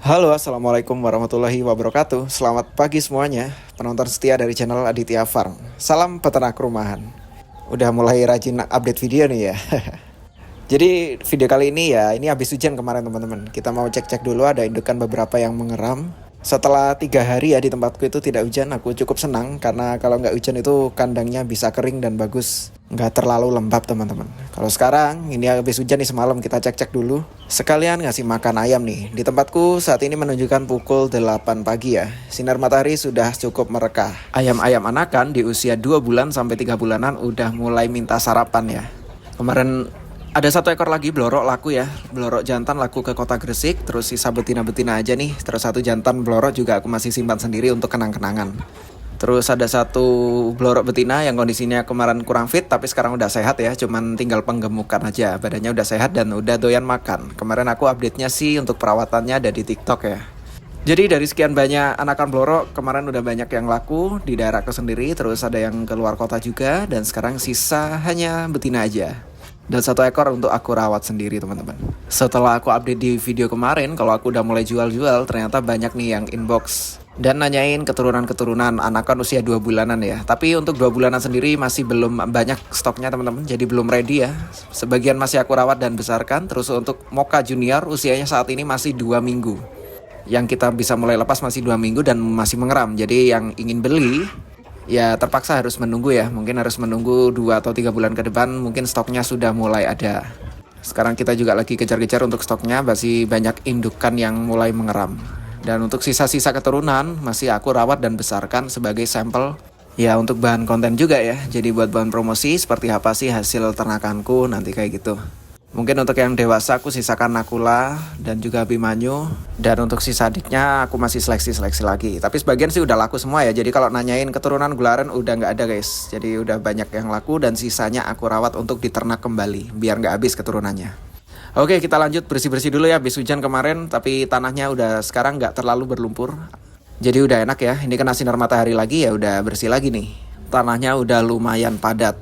Halo, assalamualaikum warahmatullahi wabarakatuh. Selamat pagi semuanya, penonton setia dari channel Aditya Farm. Salam peternak rumahan. Udah mulai rajin update video nih ya. Jadi video kali ini ya, ini habis hujan kemarin teman-teman. Kita mau cek-cek dulu, ada indukan beberapa yang mengeram. Setelah 3 hari ya di tempatku itu tidak hujan, aku cukup senang karena kalau nggak hujan itu kandangnya bisa kering dan bagus, nggak terlalu lembab teman-teman. Kalau sekarang ini habis hujan nih semalam, kita cek-cek dulu. Sekalian ngasih makan ayam nih. Di tempatku saat ini menunjukkan pukul 8 pagi ya. Sinar matahari sudah cukup merekah. Ayam-ayam anakan di usia 2 bulan sampai 3 bulanan udah mulai minta sarapan ya. Kemarin ada 1 ekor lagi blorok laku ya. Blorok jantan laku ke kota Gresik. Terus sisa betina-betina aja nih. Terus 1 jantan blorok juga aku masih simpan sendiri untuk kenang-kenangan. Terus ada 1 blorok betina yang kondisinya kemarin kurang fit, tapi sekarang udah sehat ya. Cuman tinggal penggemukan aja. Badannya udah sehat dan udah doyan makan. Kemarin aku update-nya sih untuk perawatannya ada di TikTok ya. Jadi dari sekian banyak anakan blorok, kemarin udah banyak yang laku di daerahku sendiri. Terus ada yang keluar kota juga. Dan sekarang sisa hanya betina aja. Dan 1 ekor untuk aku rawat sendiri teman-teman. Setelah aku update di video kemarin, kalau aku udah mulai jual-jual, ternyata banyak nih yang inbox dan nanyain keturunan-keturunan anakan usia 2 bulanan ya. Tapi untuk 2 bulanan sendiri masih belum banyak stoknya teman-teman, jadi belum ready ya. Sebagian masih aku rawat dan besarkan. Terus untuk Mocha Junior usianya saat ini masih 2 minggu. Yang kita bisa mulai lepas masih 2 minggu dan masih mengeram. Jadi yang ingin beli ya terpaksa harus menunggu ya. Mungkin harus menunggu 2 atau 3 bulan ke depan. Mungkin stoknya sudah mulai ada. Sekarang kita juga lagi kejar-kejar untuk stoknya. Masih banyak indukan yang mulai mengeram. Dan untuk sisa-sisa keturunan masih aku rawat dan besarkan sebagai sampel. Ya untuk bahan konten juga ya. Jadi buat bahan promosi seperti apa sih hasil ternakanku nanti kayak gitu. Mungkin untuk yang dewasa aku sisakan Nakula dan juga Abimanyu. Dan untuk sisa adiknya aku masih seleksi-seleksi lagi. Tapi sebagian sih udah laku semua ya. Jadi kalau nanyain keturunan gularen udah nggak ada guys. Jadi udah banyak yang laku dan sisanya aku rawat untuk diternak kembali. Biar nggak habis keturunannya. Oke, kita lanjut bersih-bersih dulu ya. Habis hujan kemarin tapi tanahnya udah sekarang nggak terlalu berlumpur. Jadi udah enak ya. Ini kena sinar matahari lagi ya udah bersih lagi nih. Tanahnya udah lumayan padat.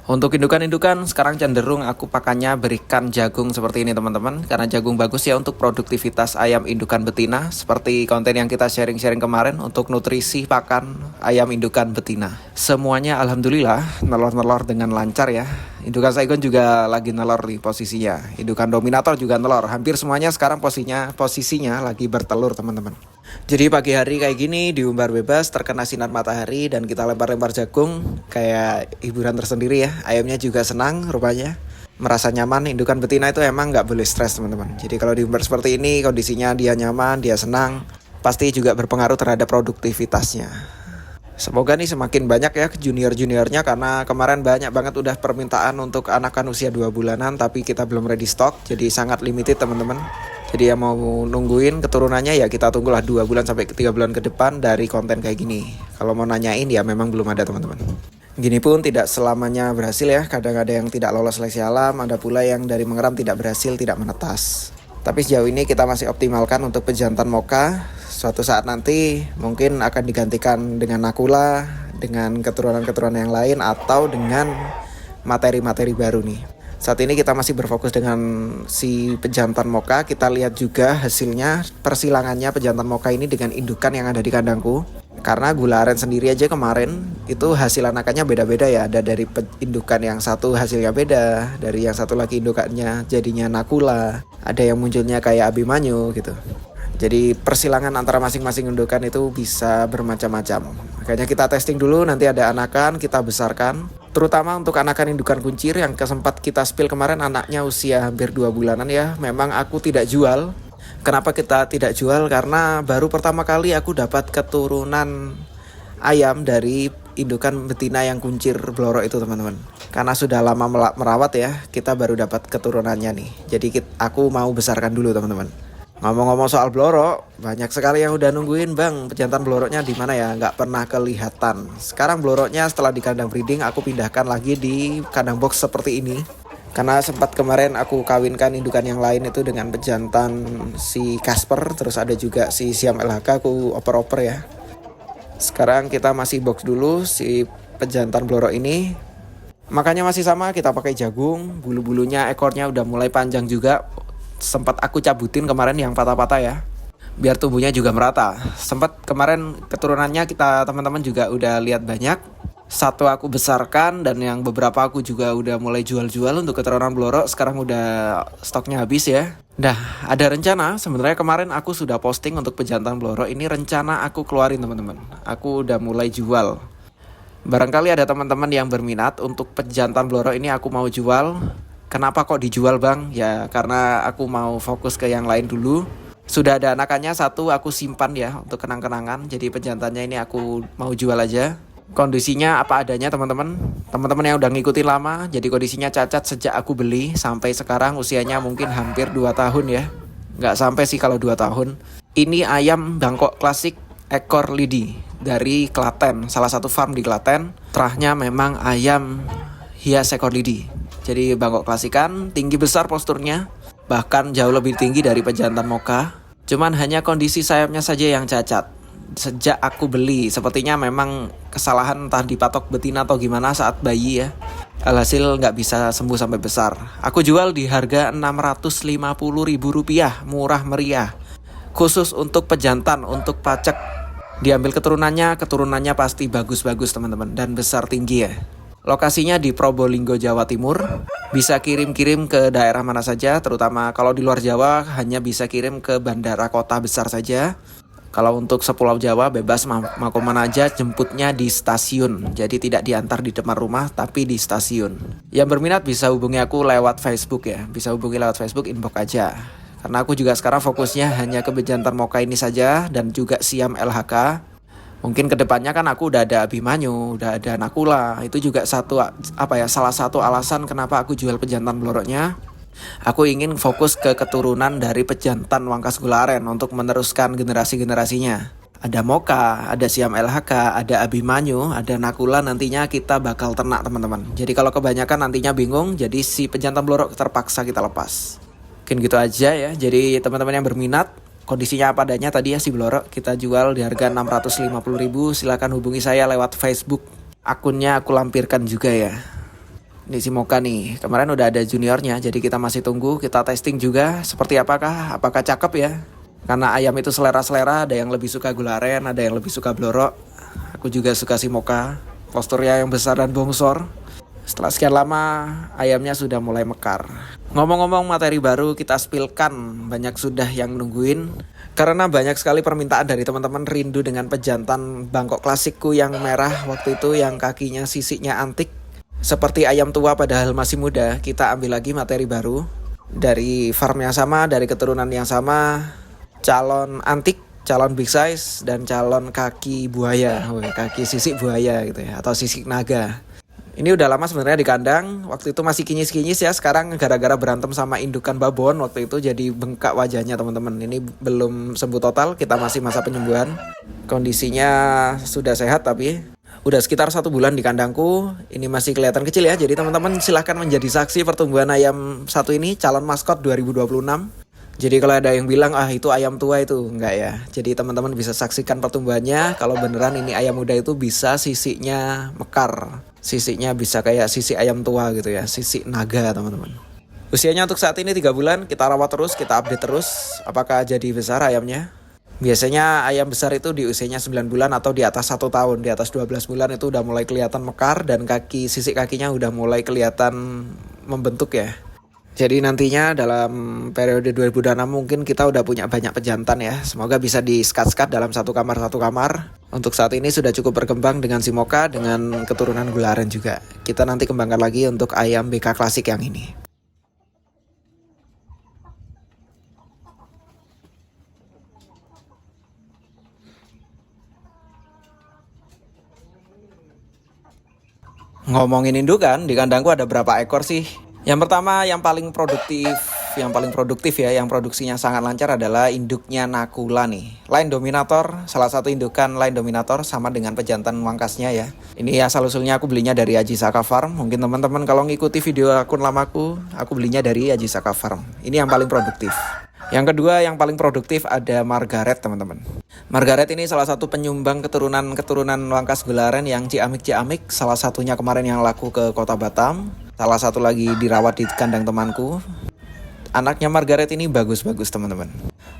Untuk indukan-indukan sekarang cenderung aku pakannya berikan jagung seperti ini teman-teman. Karena jagung bagus ya untuk produktivitas ayam indukan betina. Seperti konten yang kita sharing-sharing kemarin untuk nutrisi pakan ayam indukan betina. Semuanya alhamdulillah nelor-nelor dengan lancar ya. Indukan Saigon juga lagi nelor di posisinya. Indukan Dominator juga nelor. Hampir semuanya sekarang posisinya lagi bertelur teman-teman. Jadi pagi hari kayak gini diumbar bebas terkena sinar matahari dan kita lempar-lempar jagung kayak hiburan tersendiri ya. Ayamnya juga senang rupanya, merasa nyaman. Indukan betina itu emang nggak boleh stres teman-teman. Jadi kalau diumbar seperti ini kondisinya dia nyaman, dia senang, pasti juga berpengaruh terhadap produktivitasnya. Semoga nih semakin banyak ya junior-juniornya karena kemarin banyak banget udah permintaan untuk anakan usia 2 bulanan tapi kita belum ready stock. Jadi sangat limited teman-teman. Jadi yang mau nungguin keturunannya ya kita tunggulah 2 bulan sampai 3 bulan ke depan dari konten kayak gini. Kalau mau nanyain ya memang belum ada teman-teman. Gini pun tidak selamanya berhasil ya. Kadang ada yang tidak lolos seleksi alam, ada pula yang dari mengeram tidak berhasil, tidak menetas. Tapi sejauh ini kita masih optimalkan untuk pejantan Mocha. Suatu saat nanti mungkin akan digantikan dengan Nakula, dengan keturunan-keturunan yang lain atau dengan materi-materi baru nih. Saat ini kita masih berfokus dengan si pejantan Mocha. Kita lihat juga hasilnya persilangannya pejantan Mocha ini dengan indukan yang ada di kandangku. Karena gula aren sendiri aja kemarin itu hasil anakannya beda-beda ya. Ada dari indukan yang satu hasilnya beda, dari yang satu lagi indukannya jadinya Nakula, ada yang munculnya kayak Abimanyu gitu. Jadi persilangan antara masing-masing indukan itu bisa bermacam-macam. Makanya kita testing dulu, nanti ada anakan kita besarkan. Terutama untuk anakan indukan kuncir yang sempat kita spill kemarin anaknya usia hampir 2 bulanan ya. Memang aku tidak jual. Kenapa kita tidak jual? Karena baru pertama kali aku dapat keturunan ayam dari indukan betina yang kuncir blorok itu teman-teman. Karena sudah lama merawat ya, kita baru dapat keturunannya nih. Jadi aku mau besarkan dulu teman-teman. Ngomong-ngomong soal blorok, banyak sekali yang udah nungguin bang, pejantan bloroknya di mana ya? Nggak pernah kelihatan. Sekarang bloroknya setelah di kandang breeding aku pindahkan lagi di kandang box seperti ini. Karena sempat kemarin aku kawinkan indukan yang lain itu dengan pejantan si Casper, terus ada juga si Siam LHK aku oper-oper ya. Sekarang kita masih box dulu si pejantan blorok ini. Makanya masih sama, kita pakai jagung, bulu-bulunya ekornya udah mulai panjang juga. Sempat aku cabutin kemarin yang patah-patah ya, biar tumbuhnya juga merata. Sempat kemarin keturunannya kita teman-teman juga udah lihat banyak. Satu aku besarkan dan yang beberapa aku juga udah mulai jual-jual untuk keturunan blorok. Sekarang udah stoknya habis ya. Nah, ada rencana sebenarnya kemarin aku sudah posting untuk pejantan blorok. Ini rencana aku keluarin teman-teman. Aku udah mulai jual. Barangkali ada teman-teman yang berminat untuk pejantan blorok ini aku mau jual. Kenapa kok dijual bang? Ya karena aku mau fokus ke yang lain dulu. Sudah ada anakannya satu aku simpan ya untuk kenang-kenangan. Jadi pejantannya ini aku mau jual aja. Kondisinya apa adanya teman-teman. Teman-teman yang udah ngikutin lama. Jadi kondisinya cacat sejak aku beli sampai sekarang usianya mungkin hampir 2 tahun ya. Nggak sampai sih kalau 2 tahun. Ini ayam Bangkok klasik ekor lidi dari Klaten. Salah satu farm di Klaten. Terahnya memang ayam hias ekor lidi. Jadi Bangkok klasikan, tinggi besar posturnya. Bahkan jauh lebih tinggi dari pejantan mocha. Cuman hanya kondisi sayapnya saja yang cacat. Sejak aku beli, sepertinya memang kesalahan entah dipatok betina atau gimana saat bayi ya. Alhasil nggak bisa sembuh sampai besar. Aku jual di harga Rp650.000, murah meriah. Khusus untuk pejantan, untuk pacek. Diambil keturunannya pasti bagus-bagus teman-teman. Dan besar tinggi ya. Lokasinya di Probolinggo, Jawa Timur. Bisa kirim-kirim ke daerah mana saja, terutama kalau di luar Jawa hanya bisa kirim ke bandara kota besar saja. Kalau untuk sepulau Jawa bebas mau kemana aja, jemputnya di stasiun. Jadi tidak diantar di depan rumah tapi di stasiun. Yang berminat bisa hubungi aku lewat Facebook ya. Bisa hubungi lewat Facebook, inbox aja. Karena aku juga sekarang fokusnya hanya ke pejantan mocha ini saja dan juga Siam LHK. Mungkin kedepannya kan aku udah ada Abimanyu, udah ada Nakula. Itu juga salah satu alasan kenapa aku jual pejantan bloroknya. Aku ingin fokus ke keturunan dari pejantan Wangkas Gularen untuk meneruskan generasi-generasinya. Ada Mocha, ada Siam LHK, ada Abimanyu, ada Nakula, nantinya kita bakal ternak teman-teman. Jadi kalau kebanyakan nantinya bingung, jadi si pejantan blorok terpaksa kita lepas. Mungkin gitu aja ya. Jadi teman-teman yang berminat, kondisinya apa adanya tadi ya si blorok kita jual di harga Rp650.000. Silakan hubungi saya lewat Facebook. Akunnya aku lampirkan juga ya. Ini si Mocha nih, kemarin udah ada juniornya, jadi kita masih tunggu, kita testing juga seperti apakah cakep ya. Karena ayam itu selera-selera, ada yang lebih suka Gularen, ada yang lebih suka blorok. Aku juga suka si Mocha, posturnya yang besar dan bongsor. Setelah sekian lama, ayamnya sudah mulai mekar. Ngomong-ngomong materi baru kita spillkan, banyak sudah yang nungguin. Karena banyak sekali permintaan dari teman-teman rindu dengan pejantan Bangkok klasikku yang merah waktu itu, yang kakinya sisiknya antik. Seperti ayam tua padahal masih muda, kita ambil lagi materi baru. Dari farm yang sama, dari keturunan yang sama, calon antik, calon big size, dan calon kaki buaya, kaki sisik buaya gitu ya, atau sisik naga. Ini udah lama sebenarnya di kandang, waktu itu masih kinyis-kinyis ya, sekarang gara-gara berantem sama indukan babon waktu itu jadi bengkak wajahnya teman-teman. Ini belum sembuh total, kita masih masa penyembuhan. Kondisinya sudah sehat tapi udah sekitar 1 bulan di kandangku. Ini masih kelihatan kecil ya. Jadi teman-teman silahkan menjadi saksi pertumbuhan ayam satu ini, calon maskot 2026. Jadi kalau ada yang bilang itu ayam tua itu, enggak ya. Jadi teman-teman bisa saksikan pertumbuhannya. Kalau beneran ini ayam muda itu bisa sisiknya mekar. Sisiknya bisa kayak sisik ayam tua gitu ya, sisik naga teman-teman. Usianya untuk saat ini 3 bulan, kita rawat terus, kita update terus. Apakah jadi besar ayamnya? Biasanya ayam besar itu di usianya 9 bulan atau di atas 1 tahun, di atas 12 bulan itu udah mulai kelihatan mekar dan sisik kakinya udah mulai kelihatan membentuk ya. Jadi nantinya dalam periode 2026 mungkin kita udah punya banyak pejantan ya. Semoga bisa di-skat-skat dalam satu kamar. Untuk saat ini sudah cukup berkembang dengan si Mocha, dengan keturunan Gularen juga. Kita nanti kembangkan lagi untuk ayam BK klasik yang ini. Ngomongin indukan, di kandangku ada berapa ekor sih? Yang pertama, yang paling produktif ya, yang produksinya sangat lancar adalah induknya Nakula nih. Line Dominator, salah satu indukan Line Dominator sama dengan pejantan wangkasnya ya. Ini asal usulnya aku belinya dari Aji Saka Farm. Mungkin teman-teman kalau ngikuti video akun lamaku, aku belinya dari Aji Saka Farm. Ini yang paling produktif. Yang kedua yang paling produktif ada Margaret teman-teman. Margaret ini salah satu penyumbang keturunan wangkas gularen yang ciamik-ciamik. Salah satunya kemarin yang laku ke Kota Batam. Salah satu lagi dirawat di kandang temanku. Anaknya Margaret ini bagus-bagus teman-teman.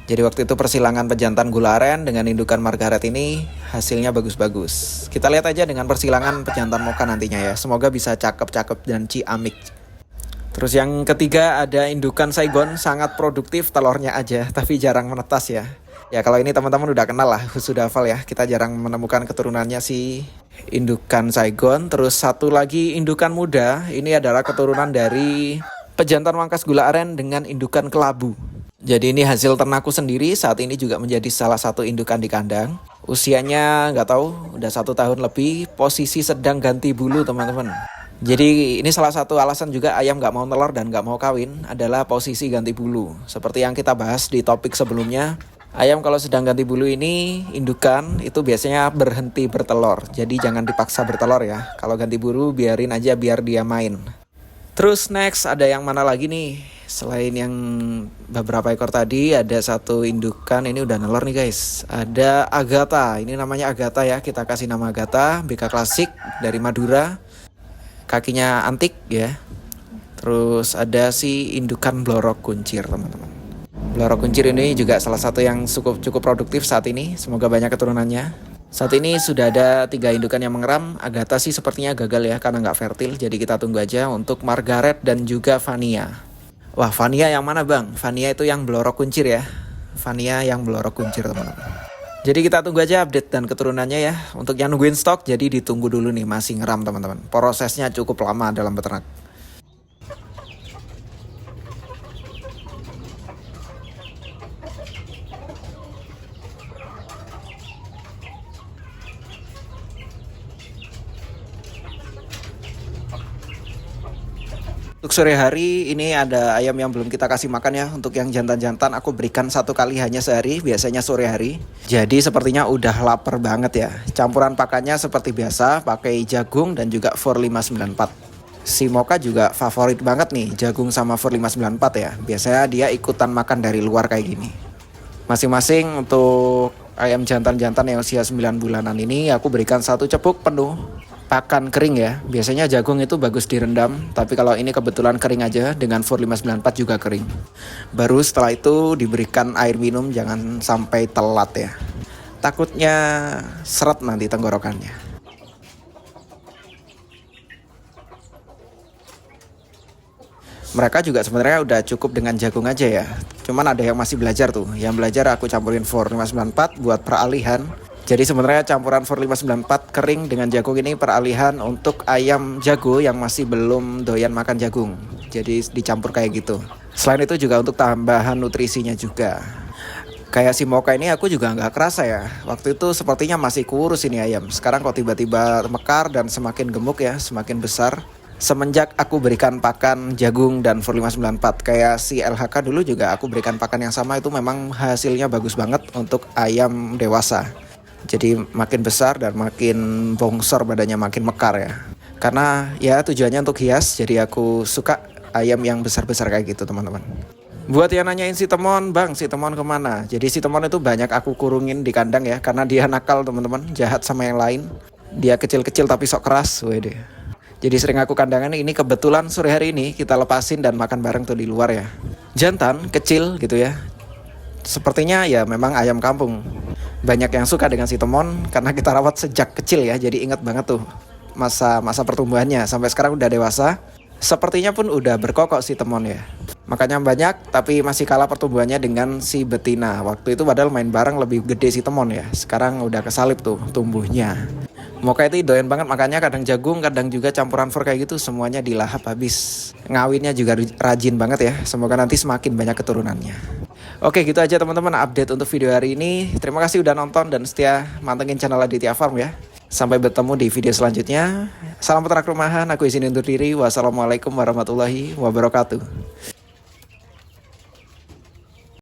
Jadi waktu itu persilangan pejantan gularen dengan indukan Margaret ini hasilnya bagus-bagus. Kita lihat aja dengan persilangan pejantan Mocha nantinya ya. Semoga bisa cakep-cakep dan ciamik. Terus yang ketiga ada indukan Saigon, sangat produktif telurnya aja, tapi jarang menetas ya. Ya kalau ini teman-teman udah kenal lah, sudah hafal ya. Kita jarang menemukan keturunannya si indukan Saigon. Terus satu lagi indukan muda, ini adalah keturunan dari pejantan wangkas gula aren dengan indukan kelabu. Jadi ini hasil ternakku sendiri, saat ini juga menjadi salah satu indukan di kandang. Usianya nggak tahu, udah 1 tahun lebih, posisi sedang ganti bulu teman-teman. Jadi ini salah satu alasan juga ayam gak mau telur dan gak mau kawin adalah posisi ganti bulu. Seperti yang kita bahas di topik sebelumnya, ayam kalau sedang ganti bulu ini indukan itu biasanya berhenti bertelur. Jadi jangan dipaksa bertelur ya. Kalau ganti bulu biarin aja biar dia main. Terus next ada yang mana lagi nih? Selain yang beberapa ekor tadi ada satu indukan, ini udah nelor nih guys. Ada Agatha, ini namanya Agatha ya. Kita kasih nama Agatha, BK klasik dari Madura. Kakinya antik ya. Terus ada si indukan blorok kuncir teman-teman. Blorok kuncir ini juga salah satu yang cukup produktif saat ini. Semoga banyak keturunannya. Saat ini sudah ada 3 indukan yang mengeram. Agatha sih sepertinya gagal ya karena nggak fertil. Jadi kita tunggu aja untuk Margaret dan juga Vania. Wah, Vania yang mana bang? Vania itu yang blorok kuncir ya. Vania yang blorok kuncir teman-teman. Jadi kita tunggu aja update dan keturunannya ya. Untuk yang nungguin stok, jadi ditunggu dulu nih, masih ngeram teman-teman. Prosesnya cukup lama dalam beternak. Untuk sore hari ini ada ayam yang belum kita kasih makan ya. Untuk yang jantan-jantan aku berikan 1 kali hanya sehari, biasanya sore hari. Jadi sepertinya udah lapar banget ya. Campuran pakannya seperti biasa, pakai jagung dan juga For 594. Si Mocha juga favorit banget nih, jagung sama For 594 ya. Biasanya dia ikutan makan dari luar kayak gini. Masing-masing untuk ayam jantan-jantan yang usia 9 bulanan ini aku berikan 1 cepuk penuh pakan kering ya. Biasanya jagung itu bagus direndam, tapi kalau ini kebetulan kering aja dengan For 594 juga kering. Baru setelah itu diberikan air minum, jangan sampai telat ya. Takutnya seret nanti tenggorokannya. Mereka juga sebenarnya udah cukup dengan jagung aja ya. Cuman ada yang masih belajar tuh. Yang belajar aku campurin For 594 buat peralihan. Jadi sebenarnya campuran For 594 kering dengan jagung ini peralihan untuk ayam jago yang masih belum doyan makan jagung. Jadi dicampur kayak gitu. Selain itu juga untuk tambahan nutrisinya juga. Kayak si Mocha ini aku juga nggak kerasa ya. Waktu itu sepertinya masih kurus ini ayam. Sekarang kok tiba-tiba mekar dan semakin gemuk ya, semakin besar. Semenjak aku berikan pakan jagung dan For 594. Kayak si LHK dulu juga aku berikan pakan yang sama, itu memang hasilnya bagus banget untuk ayam dewasa. Jadi makin besar dan makin bongsor badannya, makin mekar ya. Karena ya tujuannya untuk hias, jadi aku suka ayam yang besar-besar kayak gitu teman-teman. Buat yang nanyain si Temon, bang si Temon kemana? Jadi si Temon itu banyak aku kurungin di kandang ya, karena dia nakal teman-teman, jahat sama yang lain. Dia kecil-kecil tapi sok keras, wede. Jadi sering aku kandangan ini, kebetulan sore hari ini kita lepasin dan makan bareng tuh di luar ya. Jantan, kecil gitu ya. Sepertinya ya memang ayam kampung. Banyak yang suka dengan si Temon karena kita rawat sejak kecil ya. Jadi ingat banget tuh masa pertumbuhannya. Sampai sekarang udah dewasa. Sepertinya pun udah berkokok si Temon ya. Makanya banyak tapi masih kalah pertumbuhannya dengan si betina. Waktu itu padahal main bareng lebih gede si Temon ya. Sekarang udah kesalip tuh tumbuhnya. Mocha itu doyan banget makannya, kadang jagung, kadang juga campuran For kayak gitu. Semuanya dilahap habis. Ngawinnya juga rajin banget ya. Semoga nanti semakin banyak keturunannya. Oke, gitu aja teman-teman update untuk video hari ini. Terima kasih udah nonton dan setia mantengin channel Aditya Farm ya. Sampai bertemu di video selanjutnya. Salam peternak rumahan, aku izin undur diri. Wassalamualaikum warahmatullahi wabarakatuh.